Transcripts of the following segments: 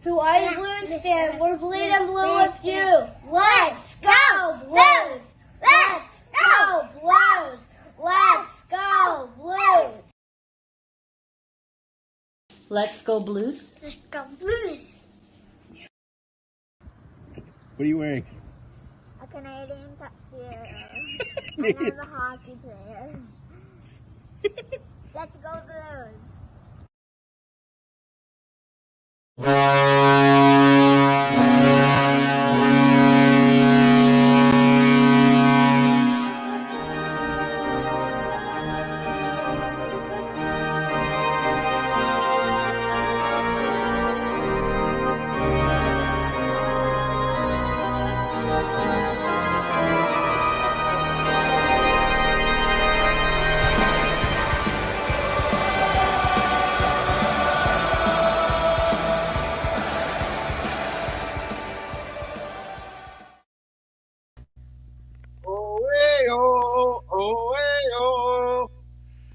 who are a Blues fan. We're bleeding blue with you. Let's go Blues! Let's go Blues! Let's go Blues! Let's go Blues? Let's go Blues! What are you wearing? A Canadian tuxedo. And I'm a hockey player. Let's go Blues!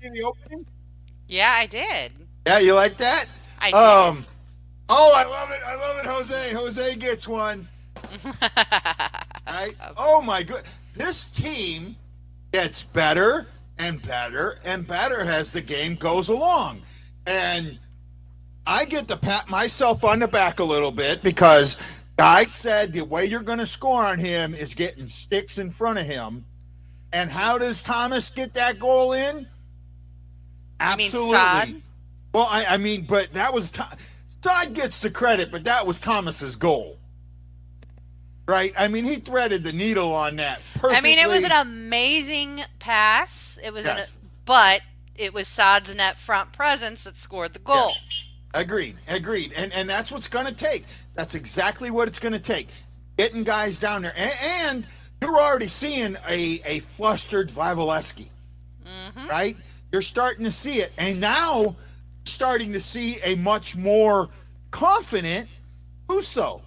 The opening? Yeah, I did. Yeah, you like that? I did. Oh, I love it. I love it, Jose. Jose gets one. Right? Oh my good. This team gets better and better and better as the game goes along. And I get to pat myself on the back a little bit because I said the way you're going to score on him is getting sticks in front of him. And how does Thomas get that goal in? Absolutely. You mean Saad? Well, I mean, but that was Saad gets the credit, but that was Thomas's goal, right? I mean, he threaded the needle on that perfectly. I mean, it was an amazing pass. It was, Yes. but it was Saad's net front presence that scored the goal. Yes. Agreed. And that's what's going to take. That's exactly what it's going to take. Getting guys down there. And you're already seeing a flustered Vlaholeski, right? You're starting to see it. And now starting to see a much more confident Husso.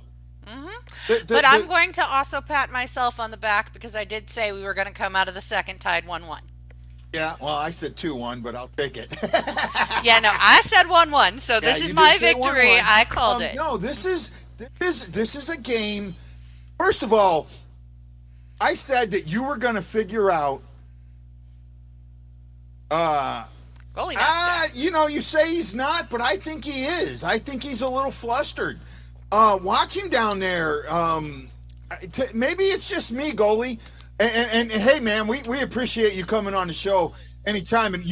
But I'm going to also pat myself on the back because I did say we were going to come out of the second tied 1-1. Yeah, well, I said 2-1, but I'll take it. Yeah, no, I said 1-1, so this Yeah, is you my did say victory. 1-1. I called it. No, this is a game. First of all, I said that you were going to figure out Goalie master. you say he's not, but I think he is. I think he's a little flustered. Watch him down there. Maybe it's just me, goalie. And hey, man, we appreciate you coming on the show anytime. And,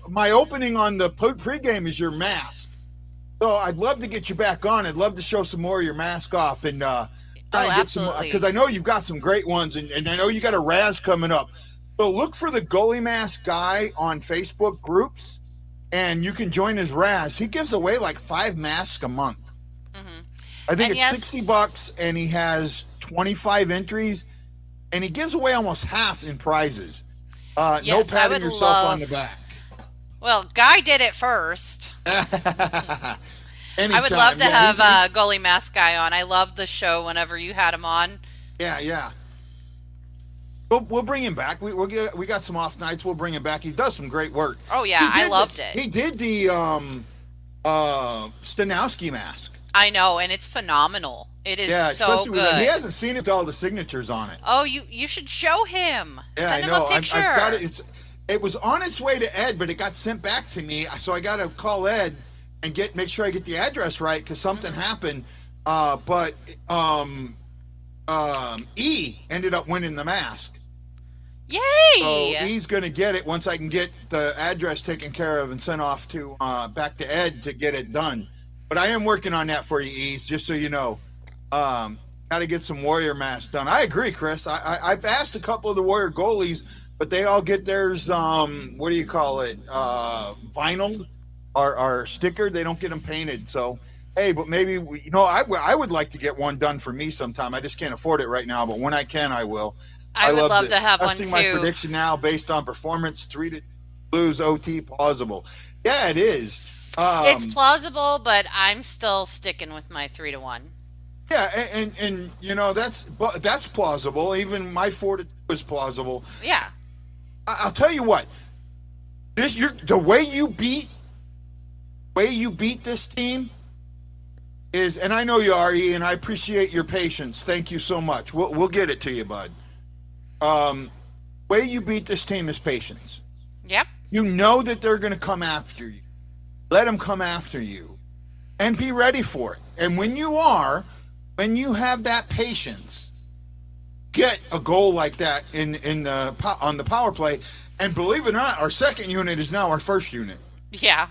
my opening on the pregame is your mask. So I'd love to get you back on. I'd love to show some more of your mask off and try and get some, absolutely. because I know you've got some great ones, and I know you got a Raz coming up. So look for the goalie mask guy on Facebook groups, and you can join his Raz. He gives away like 5 masks a month. I think And it's $60, and he has 25 entries, and he gives away almost half in prizes. No Yes, I patting would yourself on love- the back. Well, Guy did it first. I would Anytime. love to Yeah, have goalie mask guy on. I loved the show whenever you had him on. Yeah. We'll bring him back. We got some off nights. We'll bring him back. He does some great work. Oh, yeah, I loved it. He did the Stanowski mask. I know, and it's phenomenal. It is so especially good. he hasn't seen it with all the signatures on it. Oh, you should show him. Yeah, Send I him know. a picture. I've got it. It was on its way to Ed, but it got sent back to me. So I got to call Ed and make sure I get the address right because something happened. But E ended up winning the mask. Yay! So E's going to get it once I can get the address taken care of and sent off to back to Ed to get it done. But I am working on that for you, E's, just so you know. Got to get some Warrior masks done. I agree, Chris. I've asked a couple of the Warrior goalies, but they all get theirs, what do you call it, vinyl or stickered. They don't get them painted. So, hey, but maybe, I would like to get one done for me sometime. I just can't afford it right now, but when I can, I will. I would love this. to have one Testing my too. prediction now based on performance, 3 to Blues OT plausible. Yeah, it is. It's plausible, but I'm still sticking with my 3-1. Yeah, and that's plausible. Even my 4-2 is plausible. Yeah. I'll tell you what. The way you beat this team is, and I know you are, E, and I appreciate your patience. Thank you so much. We'll get it to you, bud. Way you beat this team is patience. Yep. You know that they're going to come after you. Let them come after you, and be ready for it. And when you have that patience, get a goal like that on the power play. And believe it or not, our second unit is now our first unit. Yeah.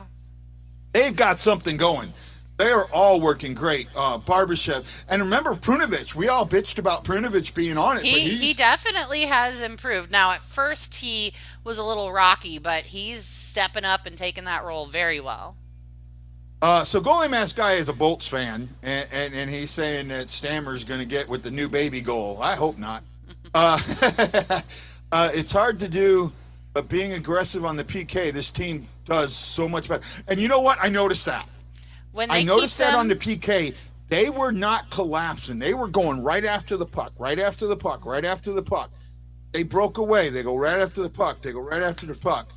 They've got something going. They are all working great. Barbashev. And remember Prunovich. We all bitched about Prunovich being on it. He definitely has improved. Now, at first, he was a little rocky, but he's stepping up and taking that role very well. So Goalie Mask Guy is a Bolts fan, and he's saying that Stammer's going to get with the new baby goal. I hope not. It's hard to do, but being aggressive on the PK, this team does so much better. And you know what? I noticed that. I noticed that on the PK, they were not collapsing. They were going right after the puck, right after the puck, right after the puck. They broke away. They go right after the puck. They go right after the puck.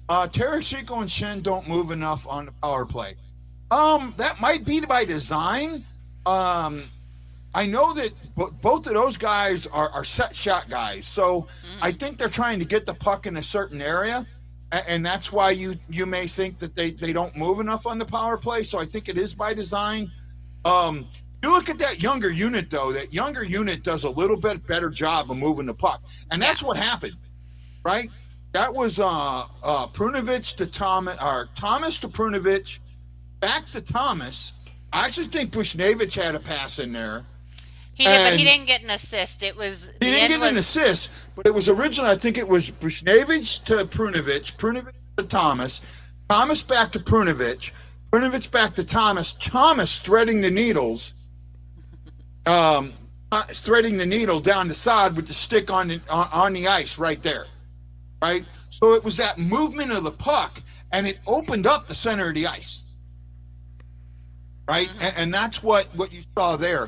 Tereshiko and Shen don't move enough on the power play. That might be by design. I know that both of those guys are set shot guys. So I think they're trying to get the puck in a certain area. And that's why you may think that they don't move enough on the power play. So I think it is by design. You look at that younger unit, though. That younger unit does a little bit better job of moving the puck. And that's what happened, right? That was Prunovich to Thomas, or Thomas to Prunovich, back to Thomas. I actually think Bushnevich had a pass in there. He did, but he didn't get an assist. He didn't get an assist, but it was originally, I think it was Bushnevich to Prunovich, Prunovich to Thomas, Thomas back to Prunovich, Prunovich back to Thomas, Thomas threading the needles, threading the needle down the side with the stick on the ice right there, right? So it was that movement of the puck, and it opened up the center of the ice, right? And that's what you saw there.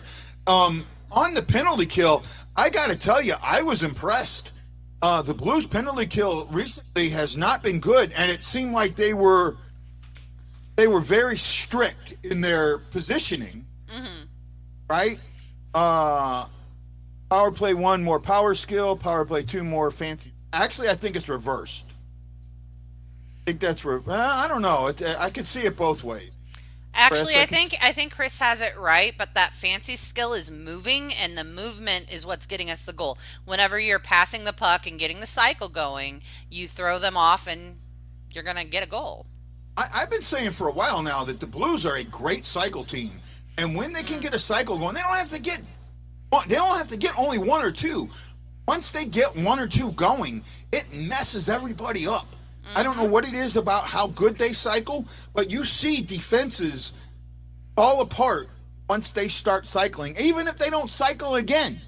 On the penalty kill, I got to tell you, I was impressed. The Blues penalty kill recently has not been good, and it seemed like they were very strict in their positioning, right? Power play 1 more power skill, power play 2 more fancy. Actually, I think it's reversed. I think that's I don't know. I could see it both ways. Actually, I think Chris has it right, but that fancy skill is moving, and the movement is what's getting us the goal. Whenever you're passing the puck and getting the cycle going, you throw them off, and you're going to get a goal. I've been saying for a while now that the Blues are a great cycle team, and when they can get a cycle going, they don't have to get only 1 or 2. Once they get 1 or 2 going, it messes everybody up. I don't know what it is about how good they cycle, but you see defenses fall apart once they start cycling. Even if they don't cycle again,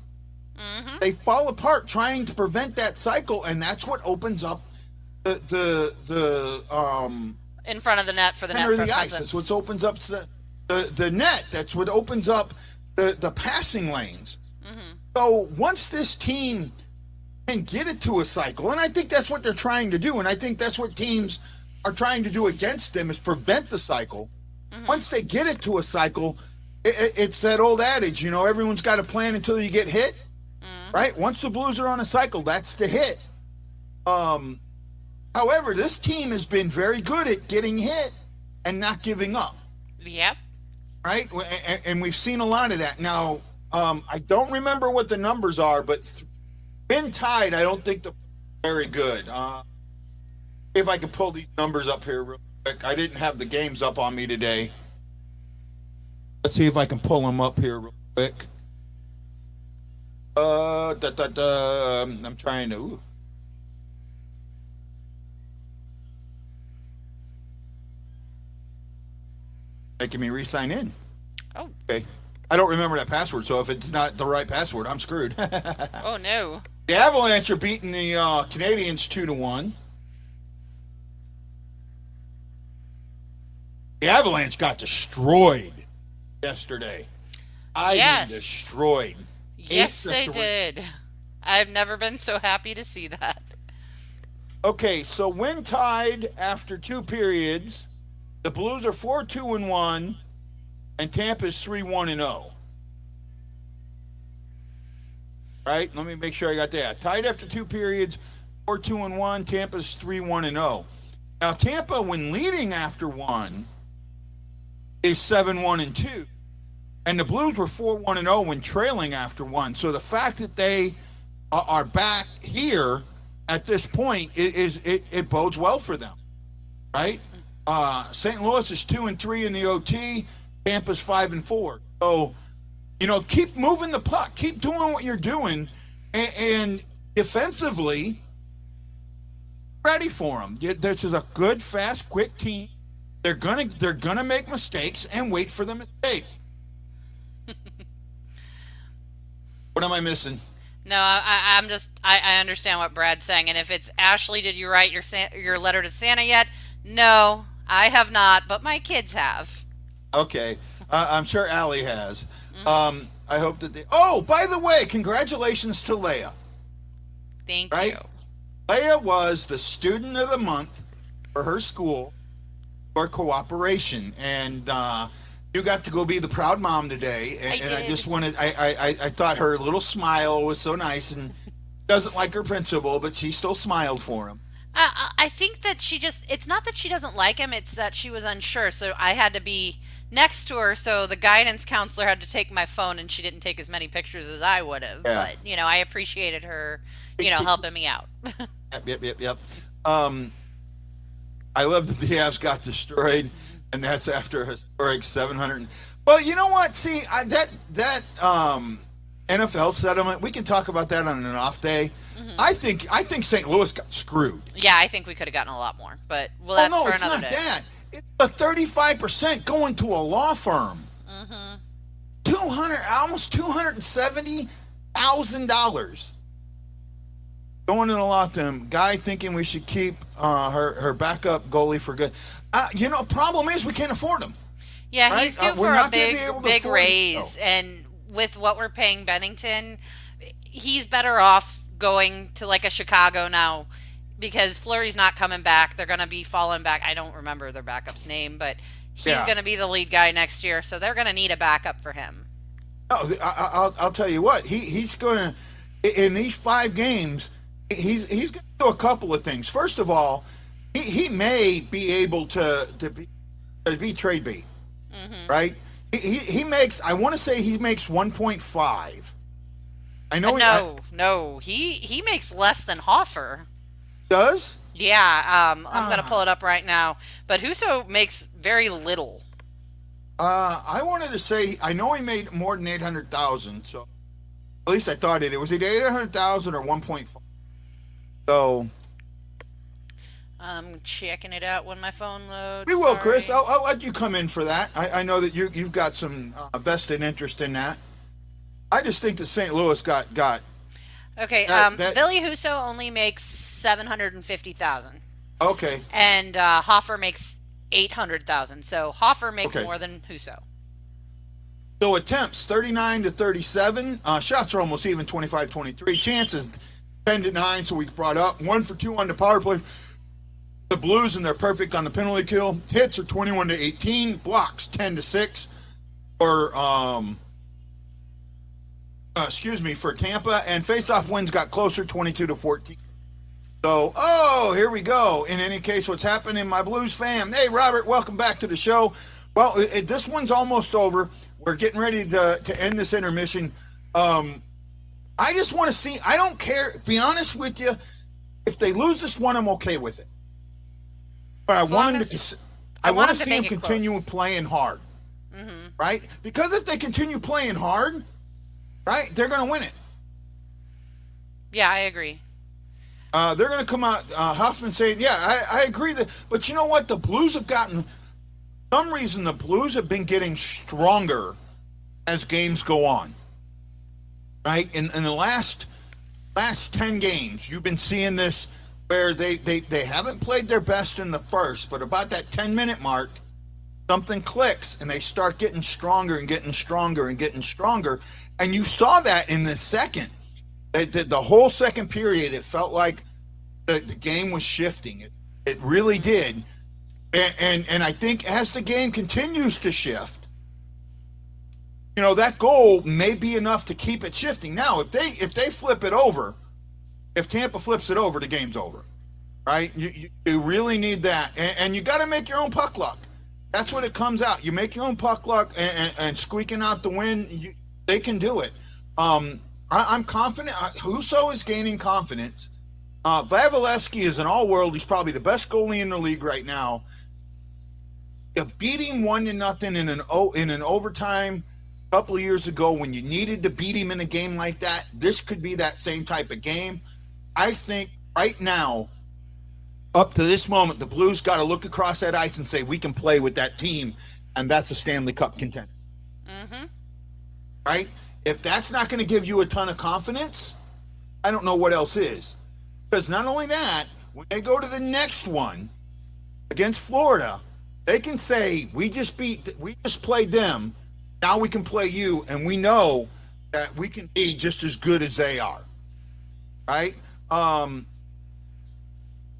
they fall apart trying to prevent that cycle, and that's what opens up the in front of the net for the net for the ice. That's what opens up the net. That's what opens up the passing lanes. So once this team and get it to a cycle, and I think that's what they're trying to do, and I think that's what teams are trying to do against them, is prevent the cycle. Once they get it to a cycle, it's that old adage, everyone's got a plan until you get hit, right? Once the Blues are on a cycle, that's the hit. However, this team has been very good at getting hit and not giving up. Yep. Right? And we've seen a lot of that. Now, I don't remember what the numbers are, but been tied, I don't think they're very good. If I could pull these numbers up here real quick. I didn't have the games up on me today. Let's see if I can pull them up here real quick. I'm trying to. Making me re-sign in. Oh. Okay. I don't remember that password, so if it's not the right password, I'm screwed. Oh, no. The Avalanche are beating the Canadians 2-1. The Avalanche got destroyed yesterday. Destroyed. Yes, they did. I've never been so happy to see that. Okay, so when tied after 2 periods, the Blues are 4-2-1. and Tampa's 3-1-0. Right? Let me make sure I got that. Tied after 2 periods, 4-2-1. Tampa's 3-1-0. Now Tampa, when leading after 1, is 7-1-2, and the Blues were 4-1-0 when trailing after 1. So the fact that they are back here at this point it bodes well for them, right? St. Louis is 2-3 in the OT. Tampa's 5-4. So, keep moving the puck, keep doing what you're doing, and defensively, ready for them. This is a good, fast, quick team. They're gonna make mistakes and wait for the mistake. What am I missing? No, I understand what Brad's saying, and if it's Ashley, did you write your letter to Santa yet? No, I have not, but my kids have. Okay, I'm sure Allie has. Mm-hmm. I hope that they. Oh, by the way, congratulations to Leia. Thank you. Leia was the student of the month for her school for cooperation, and you got to go be the proud mom today. And I just wanted. I thought her little smile was so nice, and doesn't like her principal, but she still smiled for him. I think that it's not that she doesn't like him, it's that she was unsure. So I had to be next to her, so the guidance counselor had to take my phone, and she didn't take as many pictures as I would have. Yeah. But, I appreciated her, helping me out. Yep. I love that the Avs got destroyed, and that's after a historic 700. Well, you know what? See, that NFL settlement, we can talk about that on an off day. Mm-hmm. I think St. Louis got screwed. Yeah, I think we could have gotten a lot more, but that's for another day. It's not that. It's a 35% going to a law firm. Mm-hmm. Almost $270,000 going in a law firm. Guy thinking we should keep her backup goalie for good. Problem is we can't afford him. Yeah, right? He's due for a big raise, him. And with what we're paying Bennington, he's better off going to like a Chicago now, because Fleury's not coming back. They're going to be falling back. I don't remember their backup's name, but he's going to be the lead guy next year, so they're going to need a backup for him. Oh, I'll tell you what. He's going to, in these 5 games, he's going to do a couple of things. First of all, he may be able to be trade bait, right? He makes. I want to say he makes 1.5. I know. No. He makes less than Hoffer. Does? Yeah. I'm gonna pull it up right now. But Husso makes very little. I wanted to say I know he made more than 800,000. So at least I thought it. Was it 800,000 or 1.5? So. I'm checking it out when my phone loads. We will, Chris. I'll let you come in for that. I know that you've got some vested interest in that. I just think that St. Louis got. Okay. Billy Husso only makes $750,000. Okay. And Hoffer makes $800,000. So Hoffer makes more than Husso. So attempts 39 to 37. Shots are almost even 25-23. Chances 10-9. So we brought up 1 for 2 on the power play. The Blues, and they're perfect on the penalty kill. Hits are 21 to 18. Blocks 10 to 6. For for Tampa, and face-off wins got closer, 22 to 14. So, here we go. In any case, what's happening, my Blues fam? Hey, Robert, welcome back to the show. Well, this one's almost over. We're getting ready to end this intermission. I just want to see. I don't care. Be honest with you. If they lose this one, I'm okay with it. But I want to see them continue playing hard, right? Because if they continue playing hard, right, they're going to win it. Yeah, I agree. They're going to come out, Hoffman saying, yeah, I agree. But you know what? The Blues have gotten, for some reason, the Blues have been getting stronger as games go on, right? In the last 10 games, you've been seeing this where they haven't played their best in the first, but about that 10-minute mark, something clicks, and they start getting stronger and getting stronger and getting stronger. And you saw that in the second. The whole second period, it felt like the game was shifting. It really did. And I think as the game continues to shift, that goal may be enough to keep it shifting. Now, if they flip it over, if Tampa flips it over, the game's over, right? You really need that, and you got to make your own puck luck. That's what it comes out. You make your own puck luck, and squeaking out the win, they can do it. I'm confident. Husso is gaining confidence. Vasilevsky is an all-world. He's probably the best goalie in the league right now. Beating 1-0 in an overtime a couple of years ago when you needed to beat him in a game like that, this could be that same type of game. I think right now, up to this moment, the Blues got to look across that ice and say, we can play with that team, and that's a Stanley Cup contender. Mm-hmm. Right? If that's not going to give you a ton of confidence, I don't know what else is. Because not only that, when they go to the next one against Florida, they can say, we just played them, now we can play you, and we know that we can be just as good as they are. Right?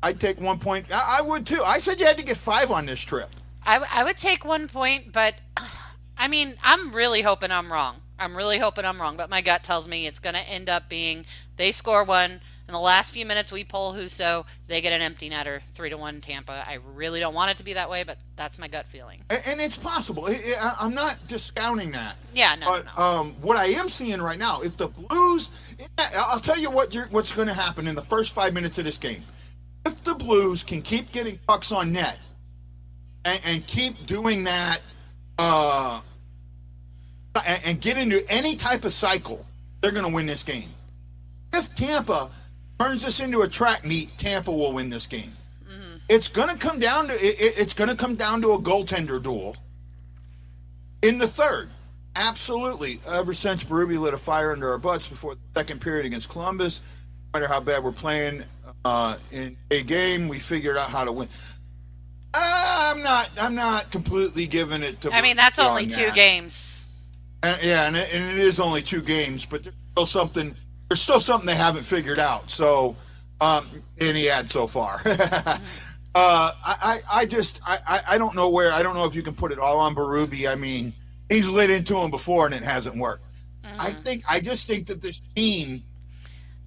I'd take 1 point. I would too. I said you had to get 5 on this trip. I would take 1 point, but I mean, I'm really hoping I'm wrong. But my gut tells me it's going to end up being they score one. In the last few minutes, we pull Husso. They get an empty netter, 3-1 Tampa. I really don't want it to be that way, but that's my gut feeling. And it's possible. I'm not discounting that. Yeah, no. What I am seeing right now, if the Blues, I'll tell you what's going to happen in the first 5 minutes of this game. If the Blues can keep getting pucks on net and keep doing that and get into any type of cycle, they're going to win this game. If Tampa turns this into a track meet, Tampa will win this game. Mm-hmm. It's going to come down to a goaltender duel in the third. Absolutely. Ever since Berube lit a fire under our butts before the second period against Columbus, no matter how bad we're playing in a game, we figured out how to win. I'm not completely giving it to. I mean, that's only 2 games. And it is only 2 games, but there's still something they haven't figured out. So, and he had so far. I don't know where. I don't know if you can put it all on Berube. I mean, he's lit into him before and it hasn't worked. Mm-hmm. I just think that this team.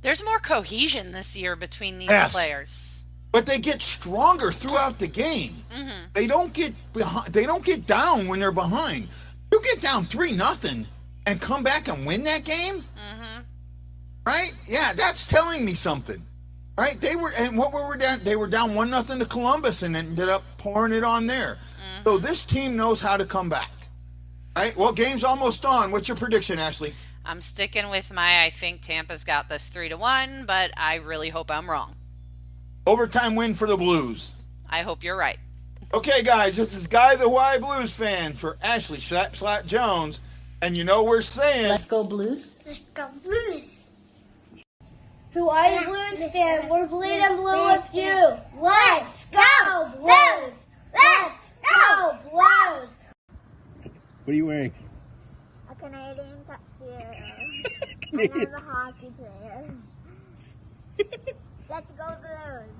There's more cohesion this year between these players. But they get stronger throughout the game. Mm-hmm. They don't get behind. They don't get down when they're behind. You get down 3-0 and come back and win that game. Mm-hmm. Right? Yeah, that's telling me something. Right? They were down 1-0 to Columbus and ended up pouring it on there. Mm-hmm. So this team knows how to come back. Right? Well, game's almost on. What's your prediction, Ashley? I'm sticking with I think Tampa's got this 3-1, but I really hope I'm wrong. Overtime win for the Blues. I hope you're right. Okay, guys, this is Guy the Hawaii Blues fan for Ashley Slap Jones. And we're saying... Let's go Blues. Let's go Blues. Hawaii Blues fan, we're bleeding blue with you. Let's go Blues. Let's go Blues. What are you wearing? A Canadian tuxedo. And I'm a hockey player. Let's go Blues.